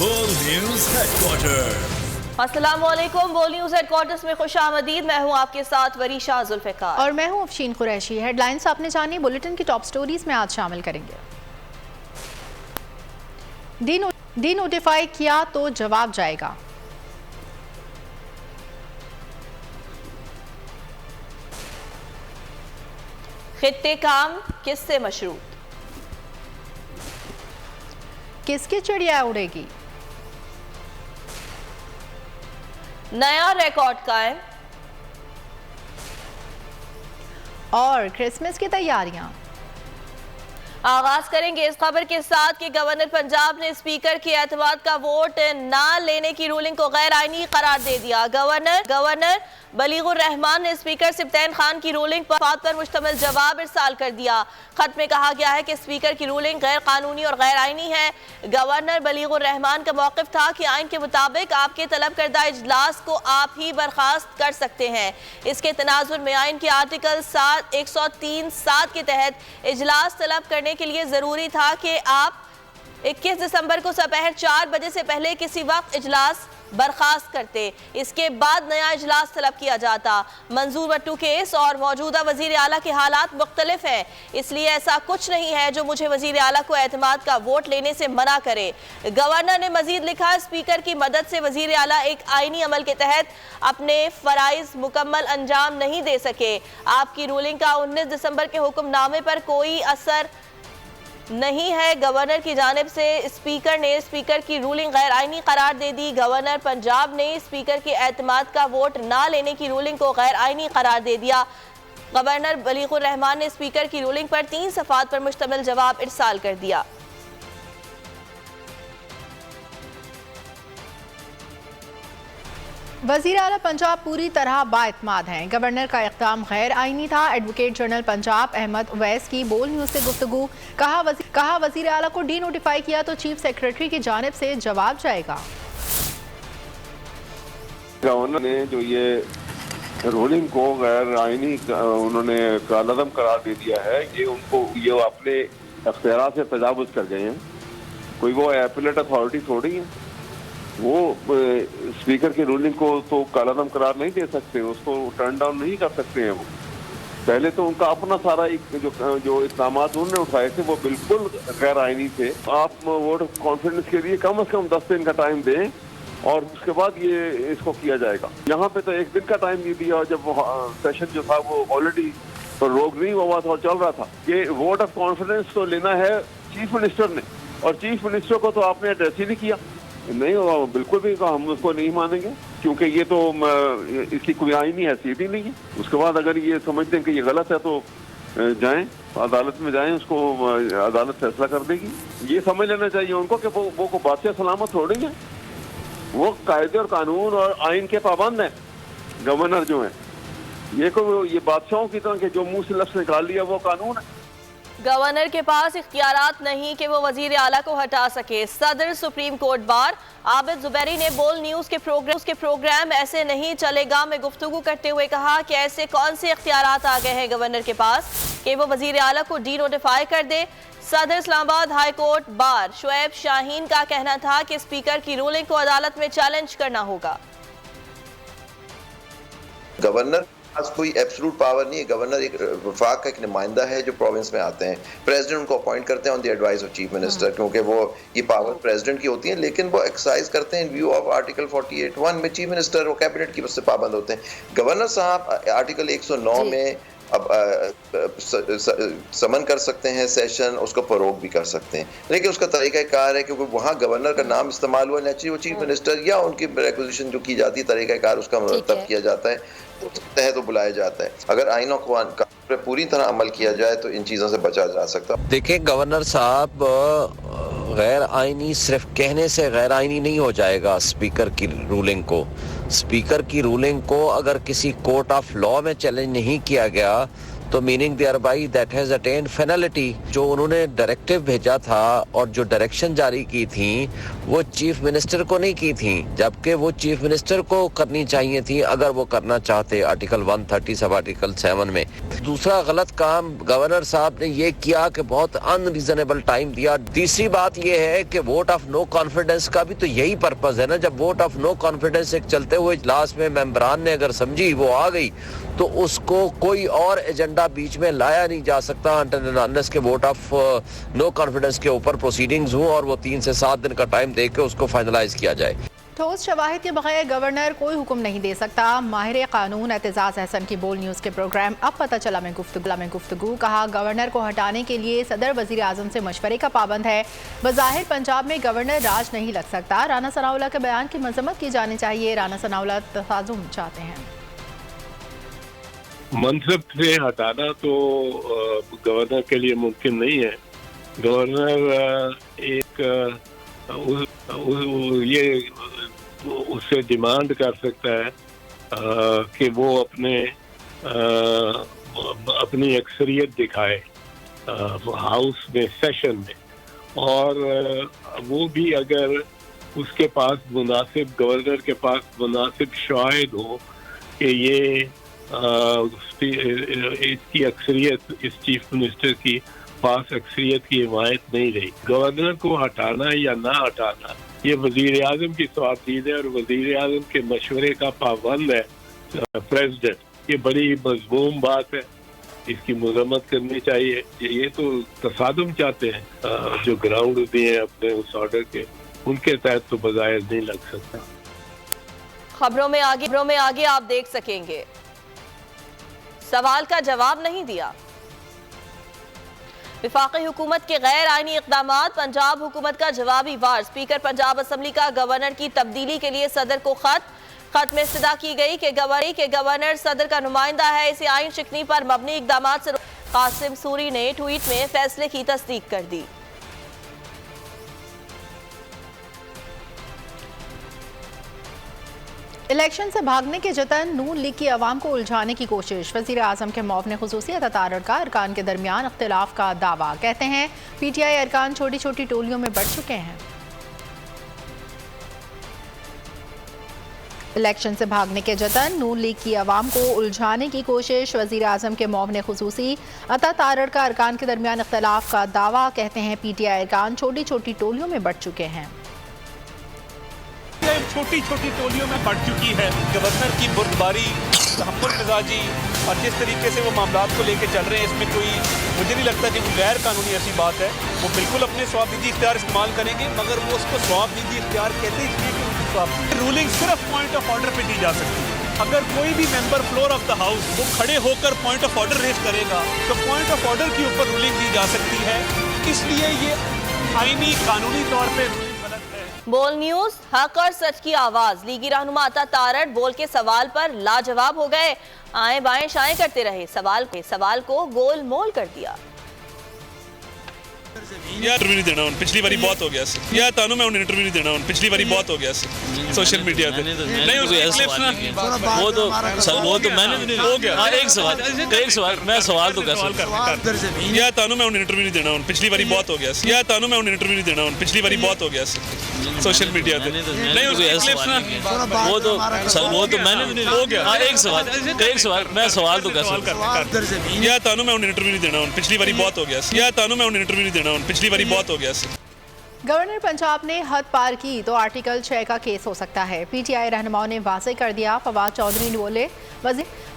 बोल news headquarter. अस्सलाम वालेकुम। बोल न्यूज हेडक्वार्टर्स में खुशामदीद। मैं हूं आपके साथ वरीशा जुल्फिकार और मैं हूं अफशीन कुरैशी। हेडलाइंस आपने जानी, बुलेटिन की टॉप स्टोरीज में आज शामिल करेंगे। डी नोटिफाई किया तो जवाब जाएगा। खित्ते काम किससे मशरूत? किसकी चिड़िया उड़ेगी? नया रिकॉर्ड कायम। और क्रिसमस की तैयारियां। आगाज करेंगे इस खबर के साथ कि गवर्नर पंजाब ने स्पीकर के एतमाद का वोट ना लेने की रूलिंग को गैर आईनी करार दे दिया। गवर्नर बलीगुर रहमान ने स्पीकर सिब्तैन खान की रूलिंग पर मुश्तमिल जवाब इरसाल कर दिया। खत में कहा गया है कि स्पीकर की रूलिंग गैर कानूनी और गैर आईनी है। गवर्नर बलीगुर रहमान का मौक़िफ़ था कि आइन के मुताबिक आपके तलब करदा इजलास को आप ही बर्खास्त कर सकते हैं। इसके तनाजुर में आइन के आर्टिकल 103(7) के तहत इजलास तलब करने के लिए जरूरी था कि आप 21 दिसंबर को दोपहर 4 बजे से पहले किसी वक्त इजलास बर्खास्त करते। इसके बाद नया इजलास तलब किया जाता। मंजूर बट्टू केस और मौजूदा वजीर आला के हालात मुख्तलिफ हैं, इसलिए ऐसा कुछ नहीं है जो मुझे वजीर आला को एतमाद का वोट लेने से मना करे। गवर्नर ने मजीद लिखा, स्पीकर की मदद से वजीर आला एक आईनी अमल के तहत अपने फराइज मुकम्मल अंजाम नहीं दे सके। आपकी रूलिंग का 19 दिसंबर के हुक्मनामे पर कोई असर नहीं है। गवर्नर की जानिब से स्पीकर ने स्पीकर की रूलिंग गैर आईनी करार दे दी। गवर्नर पंजाब ने स्पीकर के एतमाद का वोट ना लेने की रूलिंग को गैर आईनी करार दे दिया। गवर्नर बलीगुर रहमान ने स्पीकर की रूलिंग पर 3 सफ़ात पर मुश्तमिल जवाब इरसाल कर दिया। वज़ीर आला पंजाब पूरी तरह बाएतमाद हैं। गवर्नर का इक़दाम गैर आईनी था। एडवोकेट जनरल पंजाब अहमद उवैस की बोल न्यूज़ से गुफ्तगू। कहा वज़ीर आला को डी नोटिफाई किया तो चीफ सेक्रेटरी की जानिब से जवाब जाएगा। गवर्नर ने जो ये रूलिंग को गैर आईनी उन्होंने कालअदम करार दे दिया है, ये अपने अख्तियार से तजावुज कर गए हैं। कोई वो एपीलेट अथॉरिटी थोड़ी है, वो स्पीकर की रूलिंग को तो कालादम करार नहीं दे सकते, उसको टर्न डाउन नहीं कर सकते हैं। वो पहले तो उनका अपना सारा जो इक़दाम उन्होंने उठाए थे वो बिल्कुल गैर आईनी थे। आप वोट ऑफ कॉन्फिडेंस के लिए कम से कम 10 दिन का टाइम दें और उसके बाद ये इसको किया जाएगा। यहाँ पे तो 1 दिन का टाइम नहीं दिया, जब सेशन जो था वो ऑलरेडी रोक नहीं हुआ था और चल रहा था। ये वोट ऑफ कॉन्फिडेंस तो लेना है चीफ मिनिस्टर ने, और चीफ मिनिस्टर को तो आपने एड्रेस ही नहीं किया। नहीं होगा, बिल्कुल भी हम उसको नहीं मानेंगे, क्योंकि ये तो इसकी कोई आईनी हैसियत ही नहीं है। उसके बाद अगर ये समझते हैं कि ये गलत है तो जाएं अदालत में जाएं, उसको अदालत फैसला कर देगी। ये समझ लेना चाहिए उनको कि वो बादशाह सलामत थोड़ी है, वो कायदे और कानून और आइन के पाबंद हैं। गवर्नर जो है ये बादशाहों की तरह के जो मुंह से लफ्ज़ निकाल लिया वो कानून है। गवर्नर के पास इख्तियारात नहीं कि वो वजीर आला को हटा सके। सदर supreme court bar Abid Zubairi ने बोल न्यूज़ के प्रोग्राम ऐसे नहीं चलेगा में गुफ्तगू करते हुए कहा कि ऐसे कौन से इख्तियारात आ गए हैं गवर्नर के पास कि वो वजीर आला को डी नोटिफाई कर दे। सदर Islamabad high court bar Shoaib Shaheen का कहना था कि स्पीकर की रूलिंग को अदालत में चैलेंज करना होगा। गवर्नर पास कोई एब्सोल्यूट पावर नहीं है। गवर्नर एक वफाक का एक नुमाइंदा है जो प्रोविंस में आते हैं। प्रेसिडेंट उनको अपॉइंट करते हैं on the advice of chief minister, क्योंकि वो ये पावर प्रेसिडेंट की होती है, लेकिन वो एक्सरसाइज करते हैं इन व्यू ऑफ आर्टिकल 48(1) में चीफ मिनिस्टर और कैबिनेट की उससे पाबंद होते हैं। गवर्नर साहब आर्टिकल 109 में अब समन कर सकते हैं सेशन, उसको फरोग भी कर सकते हैं, लेकिन उसका तरीक़ाकार है क्योंकि वहाँ गवर्नर का नाम इस्तेमाल हुआ, नेचुरली वो चीफ मिनिस्टर या उनकी रिक्वेजिशन जो की जाती है तरीक़ाकार उसका मुरतब किया जाता है, उसके तहत तो बुलाया जाता है। अगर आइन और कानून पर पूरी तरह अमल किया जाए तो इन चीज़ों से बचा जा सकता है। देखिए, गवर्नर साहब गैर आईनी सिर्फ कहने से गैर आईनी नहीं हो जाएगा। स्पीकर की रूलिंग को अगर किसी कोर्ट ऑफ लॉ में चैलेंज नहीं किया गया तो meaning thereby that has attained finality. जो उन्होंने डायरेक्टिव भेजा था और जो डायरेक्शन जारी की थी वो चीफ मिनिस्टर को नहीं की थी, जबकि वो चीफ मिनिस्टर को करनी चाहिए थी अगर वो करना चाहते आर्टिकल 130 सब आर्टिकल 7 में। दूसरा गलत काम गवर्नर साहब ने ये किया कि बहुत अनरीजनेबल टाइम दिया। तीसरी बात ये है कि वोट ऑफ नो कॉन्फिडेंस का भी तो यही पर्पस है ना। जब वोट ऑफ नो कॉन्फिडेंस एक चलते हुए इजलास में मेंबरान ने अगर समझी वो आ गई तो उसको कोई और एजेंडा बीच में लाया नहीं जा सकता अनलेस के वोट ऑफ नो कॉन्फिडेंस के ऊपर प्रोसीडिंग्स हो और वो 3 से 7 दिन का टाइम देके उसको फाइनलाइज किया जाए। ठोस शवाहिद के बगैर गवर्नर कोई हुक्म नहीं दे सकता। माहिर कानून एतजाज अहसन की बोल न्यूज़ के प्रोग्राम अब पता चला में गुफ्तगू कहा गवर्नर को हटाने के लिए सदर वजीर आजम से मशवरे का पाबंद है। बज़ाहिर पंजाब में गवर्नर राज नहीं लग सकता। राना सनाउल्लाह के बयान की मजम्मत की जानी चाहिए। राना सनाउल्लाह तसाजुम चाहते हैं। मनसब से हटाना तो गवर्नर के लिए मुमकिन नहीं है। गवर्नर उससे डिमांड कर सकता है कि वो अपनी अक्सरियत दिखाए हाउस में सेशन में, और वो भी अगर उसके पास मुनासिब गवर्नर के पास मुनासिब शाहिद हो कि ये इसकी अक्सरियत इस चीफ मिनिस्टर की पास अक्सरियत की हिमायत नहीं रही। गवर्नर को हटाना या ना हटाना ये वजीर आजम की स्वाधीन है और वजीर आजम के मशवरे का पाबंद है प्रेसिडेंट। ये बड़ी मजमूम बात है, इसकी मजम्मत करनी चाहिए। ये तो तसादुम चाहते हैं जो ग्राउंड दिए अपने उस ऑर्डर के, उनके तहत तो बज़ाहिर नहीं लग सकता। खबरों में आगे आप देख सकेंगे सवाल का जवाब नहीं दिया। विफाकी हुकूमत के गैर आईनी इक़दामात, पंजाब हुकूमत का जवाबी वार। स्पीकर पंजाब असम्बली का गवर्नर की तब्दीली के लिए सदर को खत में इस्तदा की गई कि गवर्नर सदर का नुमाइंदा है, इसे आइन शिकनी पर मबनी इक़दामात से कासिम सूरी ने ट्वीट में फैसले की तस्दीक कर दी। इलेक्शन से भागने के जतन, नून लीग की अवाम को उलझाने की कोशिश। वज़ीर आज़म के मौफ़ ने खुसूसी अतातारड़ का अरकान के दरमियान अख्तिलाफ का दावा। कहते हैं PTI अरकान छोटी छोटी टोलियों में बढ़ चुके हैं। इलेक्शन से भागने के जतन, नून लीग की अवाम को उलझाने की कोशिश। वज़ीर आज़म के मौफ़ ने खुसूसी अतातारड़ का अरकान के दरमियान अख्तिलाफ का दावा। कहते हैं PTI अरकान छोटी छोटी टोलियों में बढ़ चुके हैं। छोटी छोटी टोलियों में बढ़ चुकी है। गवर्नर की बुर्दबारी, तहम्मुल मिजाजी और जिस तरीके से वो मामलात को लेकर चल रहे हैं, इसमें कोई मुझे नहीं लगता कि गैर कानूनी ऐसी बात है। वो बिल्कुल अपने स्वाबदीदी इख्तियार इस्तेमाल करेंगे, मगर वो उसको स्वाबदीदी इख्तियार कहते इसलिए कि उनकी स्वाबदीदी रूलिंग सिर्फ पॉइंट ऑफ ऑर्डर पर दी जा सकती है। अगर कोई भी member floor of the house वो खड़े होकर पॉइंट ऑफ ऑर्डर रेज करेगा तो पॉइंट ऑफ ऑर्डर के ऊपर रूलिंग दी जा सकती है। इसलिए ये आईनी कानूनी तौर पर बोल न्यूज, हक और सच की आवाज। लीगी रहनुमा अतातारड़ बोल के सवाल पर लाजवाब हो गए, आए बाएं शाएं करते रहे, सवाल को गोल मोल कर दिया। इंटरव्यू नहीं देना, पिछली बारी बहुत हो गया यार तानू मैं इंटरव्यू नहीं देना, पिछली बारी बहुत हो गया सोशल मीडिया पे नहीं वो तो मैंने भी नहीं हो गया। एक सवाल मैं सवाल तो कर यार तानू मैं इंटरव्यू नहीं देना, पिछली बारी बहुत हो गया यार तानू मैं इंटरव्यू नहीं देना, पिछली बारी बहुत हो गया सोशल मीडिया पे नहीं वो तो मैंने भी नहीं हो गया। एक सवाल मैं सवाल तो कर यार तानू मैं इंटरव्यू नहीं देना, पिछली बारी बहुत हो गया यार तानू मैं इंटरव्यू नहीं देना, पिछली बारी बहुत हो गया। गवर्नर पंजाब ने हद पार की तो आर्टिकल 6 का केस हो सकता है। PTI रहनुमाओं ने वाज़ेह कर दिया। फवाद चौधरी ने बोले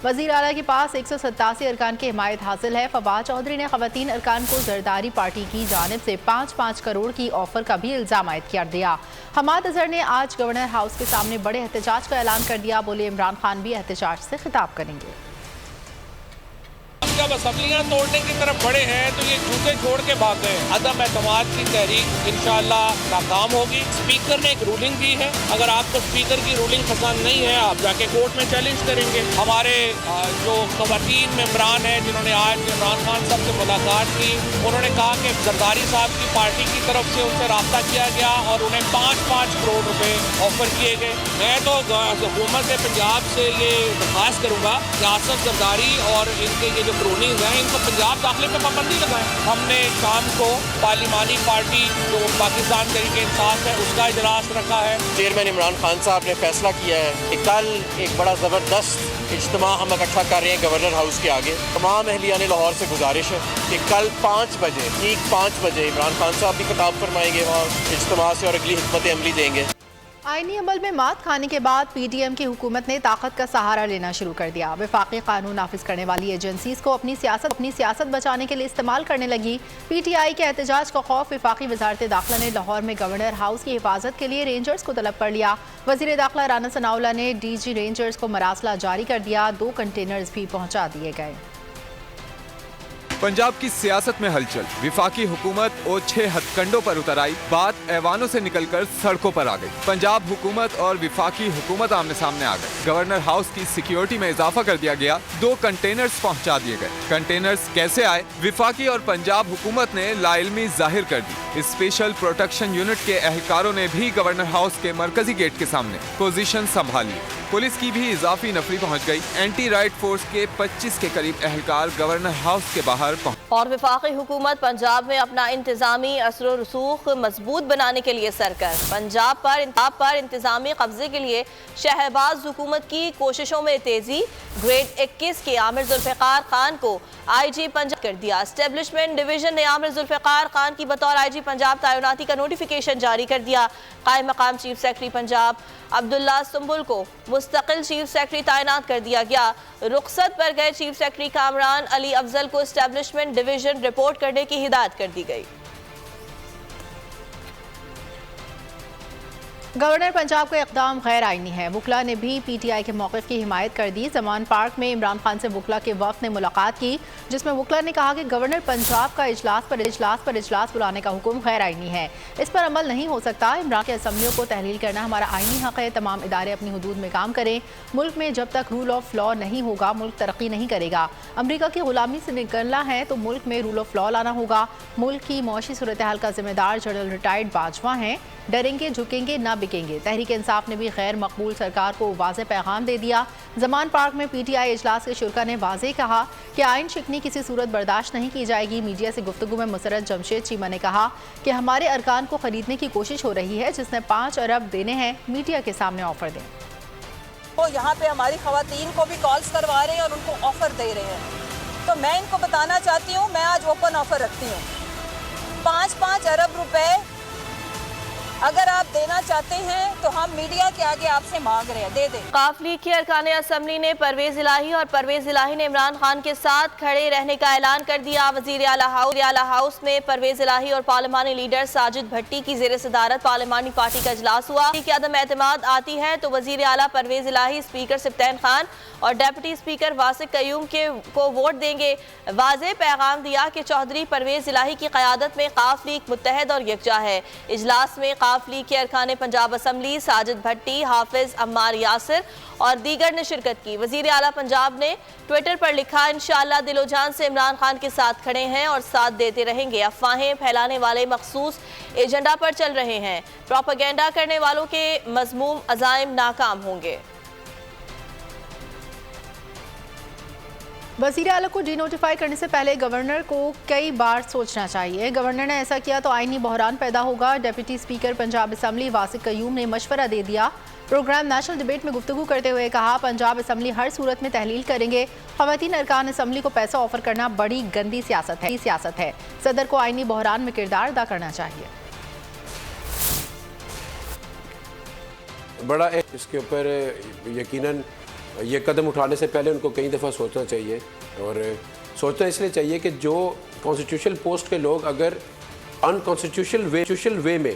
वज़ीर आला के पास 187 अरकान की हिमायत हासिल है। फवाद चौधरी ने ख़वातीन अरकान को जरदारी पार्टी की जानिब से 5-5 करोड़ की ऑफर का भी इल्ज़ाम आयद कर दिया। हमाद अजहर ने आज गवर्नर हाउस के सामने बड़े एहतजाज का ऐलान कर दिया। बोले इमरान खान भी एहतजाज से खिताब करेंगे। जब असम्बलियां तोड़ने की तरफ बढ़े हैं तो ये झूठे छोड़ के भाग गए। अदम एतमाद की तहरीक इंशाअल्लाह नाकाम होगी। स्पीकर ने एक रूलिंग दी है, अगर आपको स्पीकर की रूलिंग पसंद नहीं है आप जाके कोर्ट में चैलेंज करेंगे। हमारे जो खवातीन मेंबरान हैं जिन्होंने आज इमरान खान साहब से मुलाकात की, उन्होंने कहा कि जरदारी साहब की पार्टी की तरफ से उनसे रब्ता किया गया और उन्हें 5-5 करोड़ रुपए ऑफर किए गए। मैं तो हुकूमत पंजाब से ये दरख्वास्त करूँगा कि आसफ जरदारी और इनके ये जो क्रोनीज हैं इनको पंजाब दाखिले पर पाबंदी लगाएं। हमने शाम को पार्लिमानी पार्टी जो पाकिस्तान तहरीक इंसाफ है उसका इजलास रखा है। चेयरमैन इमरान खान साहब ने फैसला किया है कि कल एक बड़ा ज़बरदस्त इज्तिमा हम इकट्ठा कर रहे हैं गवर्नर हाउस के आगे। तमाम अहलियान लाहौर से गुजारिश है कि कल 5 बजे ठीक 5 बजे इमरान खान साहब भी खिताब फरमाएंगे और इज्तिमा से और अगली हिकमत अमली देंगे। आईनी अमल में मात खाने के बाद पीटीएम की हुकूमत ने ताकत का सहारा लेना शुरू कर दिया। वफाकी कानून नाफिज करने वाली एजेंसीज को अपनी सियासत बचाने के लिए इस्तेमाल करने लगी। पीटीआई के एहतजाज का खौफ वफाकी वजारत दाखिला ने लाहौर में गवर्नर हाउस की हिफाजत के लिए रेंजर्स को तलब कर लिया। वजीर दाखिला राना सनाउल्लाह ने डीजी रेंजर्स को मरासला जारी कर दिया। 2 कंटेनर्स भी पहुंचा दिए गए। पंजाब की सियासत में हलचल। विफाकी हुकूमत ओछे हथकंडों पर उतर आई, बात ऐवानों से निकलकर सड़कों पर आ गई। पंजाब हुकूमत और विफाकी हुकूमत आमने सामने आ गए। गवर्नर हाउस की सिक्योरिटी में इजाफा कर दिया गया। 2 कंटेनर्स पहुंचा दिए गए। कंटेनर्स कैसे आए, विफाकी और पंजाब हुकूमत ने लाइल्मी जाहिर कर दी। स्पेशल प्रोटेक्शन यूनिट के एहलकारों ने भी गवर्नर हाउस के मरकजी गेट के सामने पोजीशन संभाली। पुलिस की भी इजाफी नफरी पहुंच गई। एंटी राइट फोर्स के 25 के करीब एहलकार गवर्नर हाउस के बाहर और वफाकी हुकूमत पंजाब में अपना इंतजामी असर रसूख मजबूत बनाने के लिए सरकार पंजाब पर इंतजामी कब्जे के लिए शहबाज हुकूमत की कोशिशों में तेजी। ग्रेड 21 के आमिर जुल्फ़िकार खान को IG पंजाब कर दिया। एस्टेब्लिशमेंट डिवीजन ने आमिर जुल्फ़िकार खान की बतौर IG पंजाब तैनाती का नोटिफिकेशन जारी कर दिया। कायम मकाम चीफ सेक्रेटरी पंजाब अब्दुल्ला सुंबुल को मुस्तकिल चीफ सेक्रेटरी तैनात कर दिया गया। रुखसत पर गए चीफ सेक्रेटरी कामरान अली अफजल को एस्टेब्लिशमेंट डिवीजन रिपोर्ट करने की हिदायत कर दी गई। गवर्नर पंजाब का इक़दाम गैर आइनी है। वुकला ने भी पीटीआई के मौक़िफ़ की हिमायत कर दी। जमान पार्क में इमरान खान से वुकला के वफ़द ने मुलाकात की, जिसमें वुकला ने कहा कि गवर्नर पंजाब का इजलास बुलाने का हुक्म गैर आइनी है, इस पर अमल नहीं हो सकता। इमरान के असम्बलियों को तहलील करना हमारा आइनी हक़ है। तमाम इदारे अपनी हदूद में काम करें। मुल्क में जब तक रूल ऑफ लॉ नहीं होगा मुल्क तरक्की नहीं करेगा। अमरीका की ग़ुलामी से निकलना है तो मुल्क में रूल ऑफ लॉ लाना होगा। मुल्क की मौशी सूरत हाल का जिम्मेदार जनरल रिटायर्ड बाजवा हैं। डरेंगे झुकेंगे ना बिकेंगे। तहरीक इंसाफ ने भी गैर मकबूल सरकार को वाज़ेह पैगाम दे दिया। जमान पार्क में पीटीआई इजलास के शुरा ने वाज़ेह कहा कि आइन शिकनी किसी सूरत बर्दाश्त नहीं की जाएगी। मीडिया से गुफ्तगू में मुसरत जमशेद चीमा ने कहा कि हमारे अरकान को खरीदने की कोशिश हो रही है, जिसने 5 अरब देने हैं। मीडिया के सामने ऑफर दें। वो यहाँ पे हमारी खवातीन को भी कॉल्स करवा रहे हैं और उनको ऑफर दे रहे हैं। तो मैं इनको बताना चाहती हूँ, मैं आज ओपन ऑफर रखती हूँ। 5-5 अरब रुपए अगर आप देना चाहते हैं तो हम मीडिया के आगे आपसे मांग रहे हैं, दे दें। काफ लीग के अरकान असम्बली ने परवेज इलाही और परवेज इलाही ने इमरान खान के साथ खड़े रहने का ऐलान कर दिया। वजीर आला हाउस में परवेज इलाही और पार्लिमानी लीडर साजिद भट्टी की ज़ेर सदारत पार्लिमानी पार्टी का इजलास हुआ। की अदम एतमाद आती है तो वजीर आला परवेज इलाही स्पीकर सिफ्तैन खान और डेप्यूटी स्पीकर वासिक कयूम को वोट देंगे। वाज़ेह पैगाम दिया कि चौधरी परवेज इलाही की क़यादत में काफ लीग मुत्तहद और यकजा है। इजलास में काफ लीग के अरकान पंजाब असम्बली साजिद भट्टी, हाफिज अम्मार यासिर और दीगर ने शिरकत की। वजीर आला पंजाब ने ट्विटर पर लिखा, इंशाअल्लाह दिलो जान से इमरान खान के साथ खड़े हैं और साथ देते रहेंगे। अफवाहें फैलाने वाले मखसूस एजेंडा पर चल रहे हैं। प्रोपेगेंडा करने वालों के मज़मूम अज़ाइम नाकाम होंगे। वज़ीर आला को डीनोटिफाई करने से पहले गवर्नर को कई बार सोचना चाहिए। गवर्नर ने ऐसा किया तो आइनी बहरान पैदा होगा। Deputy speaker Punjab assembly वासिक Qayyum ने मशवरा दे दिया। प्रोग्राम नेशनल डिबेट में गुफ्तगू करते हुए कहा, पंजाब असम्बली हर सूरत में तहलील करेंगे। ख़वातीन अरकान असम्बली को पैसा ऑफर करना बड़ी गंदी सियासत है। सदर को आइनी बहरान में किरदार अदा करना चाहिए। बड़ा इसके ऊपर यकीनन ये कदम उठाने से पहले उनको कई दफ़ा सोचना चाहिए, और सोचना इसलिए चाहिए कि जो कॉन्स्टिट्यूशनल पोस्ट के लोग अगर अनकॉन्स्टिट्यूशनल वे में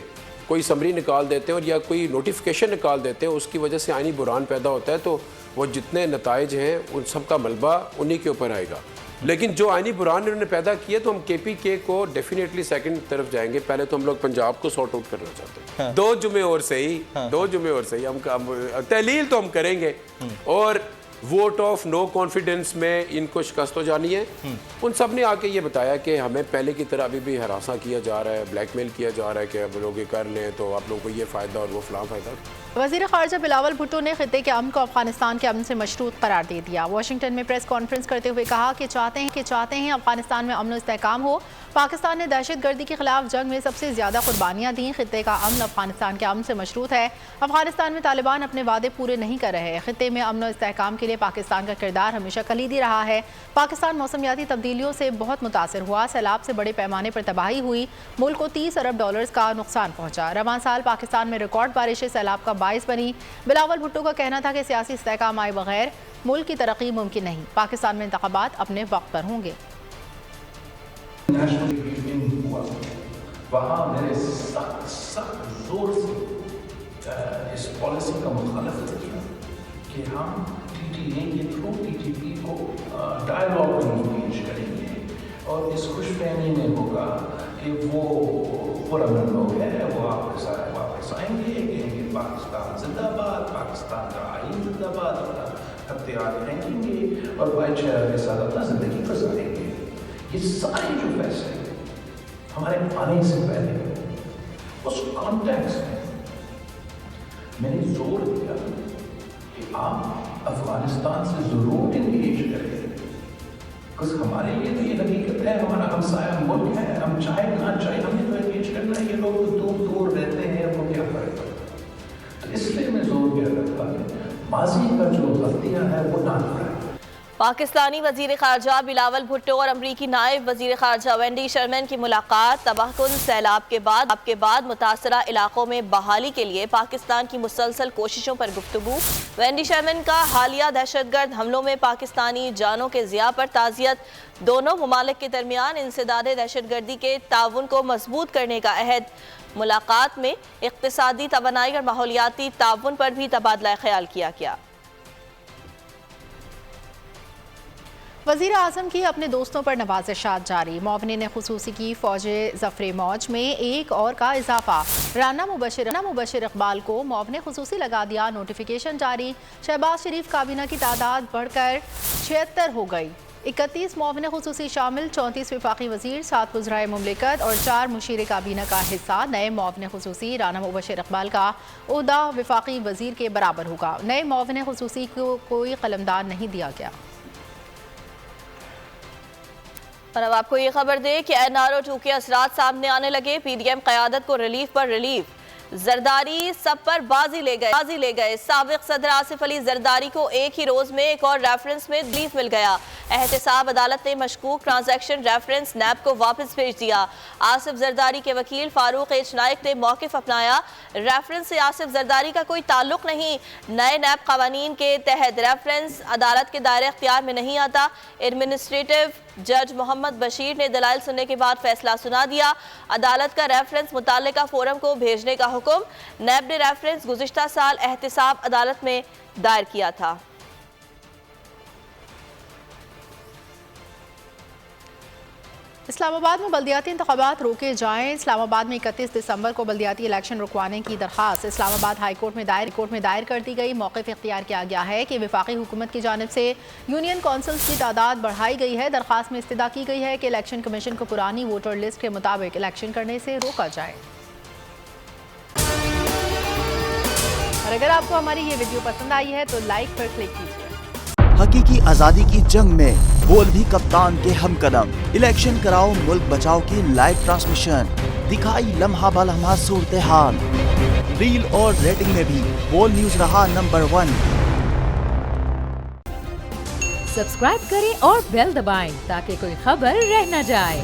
कोई समरी निकाल देते हैं और या कोई नोटिफिकेशन निकाल देते हैं, उसकी वजह से आइनी बुरान पैदा होता है, तो वो जितने नताइज हैं उन सब का मलबा उन्हीं के ऊपर आएगा। लेकिन जो आईनी बुरान इन्होंने पैदा किया तो हम KPK को डेफिनेटली सेकंड तरफ जाएंगे। पहले तो हम लोग पंजाब को सॉर्ट आउट करना चाहते हैं। 2 जुमे और सही, 2 जुमे और सही हम तहलील तो हम करेंगे और वोट ऑफ नो कॉन्फिडेंस में इनको शिकस्त हो जानी है। उन सब ने आके ये बताया कि हमें पहले की तरह अभी भी हरासा किया जा रहा है, ब्लैकमेल किया जा रहा है कि अब लोग ये कर लें तो आप लोगों को ये फ़ायदा और वो फलां फ़ायदा। वज़ीर ख़ारजा बिलावल भुट्टो ने ख़ित्ते के अमन को अफ़गानिस्तान के अमन से मशरूत करार दे दिया। वाशिंगटन में प्रेस कॉन्फ्रेंस करते हुए कहा कि चाहते हैं अफ़गानिस्तान में अमन इस्तेहकाम हो। पाकिस्तान ने दहशतगर्दी के खिलाफ जंग में सबसे ज़्यादा कुर्बानियाँ दी। ख़ित्ते का अमन अफ़गानिस्तान के अमन से मशरूत है। अफ़गानिस्तान में तालिबान अपने वादे पूरे नहीं कर रहे। ख़ित्ते में अमन और इस्तेहकाम के लिए पाकिस्तान का किरदार हमेशा कलीदी रहा है। पाकिस्तान मौसमियाती तब्दीलियों से बहुत मुतासर हुआ। सैलाब से बड़े पैमाने पर तबाही हुई। मुल्क को $30 अरब का नुकसान पहुँचा। रवां साल पाकिस्तान में रिकॉर्ड बारिशें सैलाब का बाइस बनी। बिलावल भुट्टो का कहना था कि सियासी इस्तेहकाम आए बगैर मुल्क की तरक्की मुमकिन नहीं। पाकिस्तान में इंतखाबात अपने वक्त पर होंगे। वहाँ मैंने सख्त जोर से इस पॉलिसी का मुखालफत किया कि हम TTA के थ्रू TTP को डायलॉग में इंगेज करेंगे और इस खुशफहमी में होगा कि वो पुरअमन लोग हैं वो वापस आएंगे, कहेंगे पाकिस्तान जिंदाबाद, पाकिस्तान का आइन जिंदाबाद, अपना हथियार फेंकेंगे और भाईचारे के साथ अपना ज़िंदगी गुजारेंगे। ये सारे जो फैसले हमारे आने से पहले उस कॉन्टेक्स्ट में मैंने जोर दिया कि आप अफगानिस्तान से ज़रूर इंगेज करें, बिकॉज हमारे लिए तो ये हकीकत है, हमारा हमसाया मुल्क है, हम चाहे ना चाहे हमें तो इंगेज करना है। ये लोग तो दूर दूर रहते हैं, वो क्या फर्क पड़ता। तो इसलिए मैं जोर दिया करता कि माजी का जो गलतियाँ हैं वो ना दोहराएं। पाकिस्तानी वज़ीर ख़ारजा बिलावल भुट्टो और अमरीकी नायब वज़ीर ख़ारजा वेंडी शर्मन की मुलाकात तबाहकुन सैलाब के बाद मुतासरा इलाकों में बहाली के लिए पाकिस्तान की मुसलसल कोशिशों पर गुफ्तगू। वेंडी शर्मन का हालिया दहशतगर्द हमलों में पाकिस्तानी जानों के ज़िया पर ताज़ियत। दोनों ममालिक के दरमियान इंसदाद दहशतगर्दी के ताउन को मजबूत करने का अहद। मुलाकात में इक़्तिसादी तवानाई और माहौलियाती ताउन पर भी तबादला ख्याल किया गया। वज़ीर आज़म की अपने दोस्तों पर नवाज़िशात जारी। मौवनिन खुसूसी की फ़ौज ज़फ़र मौज में एक और का इजाफा। राना मुबशिर इकबाल को मौवने खुसूसी लगा दिया। नोटिफिकेशन जारी। शहबाज शरीफ काबीना की तादाद बढ़कर 76 हो गई। 31 मौवने खुसूसी शामिल, 34 वफाकी वज़ीर, 7 वज़राए मुमलिकत और 4 मुशीर काबीना का हिस्सा। नए मौवने खुसूसी राना मुबशिर इकबाल का ओहदा वफाकी वज़ीर के बराबर होगा। नए मौवने खुसूसी को कोई कलमदान नहीं दिया गया। और अब आपको ये खबर दे कि NRO 2 के असरात सामने आने लगे। PDM क़यादत को रिलीफ पर रिलीफ। जरदारी सब पर बाजी ले गए। साबिक सदर आसिफ अली जरदारी को एक ही रोज में एक और रेफरेंस में रिलीफ मिल गया। एहतसाब अदालत ने मशकूक ट्रांजैक्शन रेफरेंस नैब को वापस भेज दिया। आसिफ जरदारी के वकील फारूक एच नाइक ने मौक़िफ़ अपनाया। रेफरेंस से आसिफ जरदारी का कोई ताल्लुक नहीं। नए नैब कवानीन के तहत रेफरेंस अदालत के दायरे इख्तियार में नहीं आता। एडमिनिस्ट्रेटिव जज मोहम्मद बशीर ने दलाइल सुनने के बाद फैसला सुना दिया। अदालत का रेफरेंस मुताल्लिका फोरम को भेजने का हुक्म। नैब ने रेफरेंस गुज़िश्ता साल एहतसाब अदालत में दायर किया था। इस्लामाबाद में बल्दियाती इंतखाबात रोके जाएं। इस्लामाबाद में 31 दिसंबर को बल्दियाती इलेक्शन रुकवाने की दरख्वास्त इस्लामाबाद हाई कोर्ट में दायर कर दी गई। मौक़िफ़ इख्तियार किया गया है कि वफाकी हुकूमत की जानिब से यूनियन कौंसल्स की तादाद बढ़ाई गई है। दरख्वास्त में इस्तदा की गई है कि इलेक्शन कमीशन को पुरानी वोटर लिस्ट के मुताबिक इलेक्शन करने से रोका जाए। और अगर आपको हमारी ये वीडियो पसंद आई है तो लाइक पर क्लिक कीजिए। हकीकी आजादी की जंग में बोल भी कप्तान के हमकदम। इलेक्शन कराओ मुल्क बचाओ की लाइव ट्रांसमिशन दिखाई लम्हा बलम्हा सूरत हाल। रील और रेटिंग में भी बोल न्यूज रहा नंबर 1। सब्सक्राइब करें और बेल दबाएं ताकि कोई खबर रह न जाए।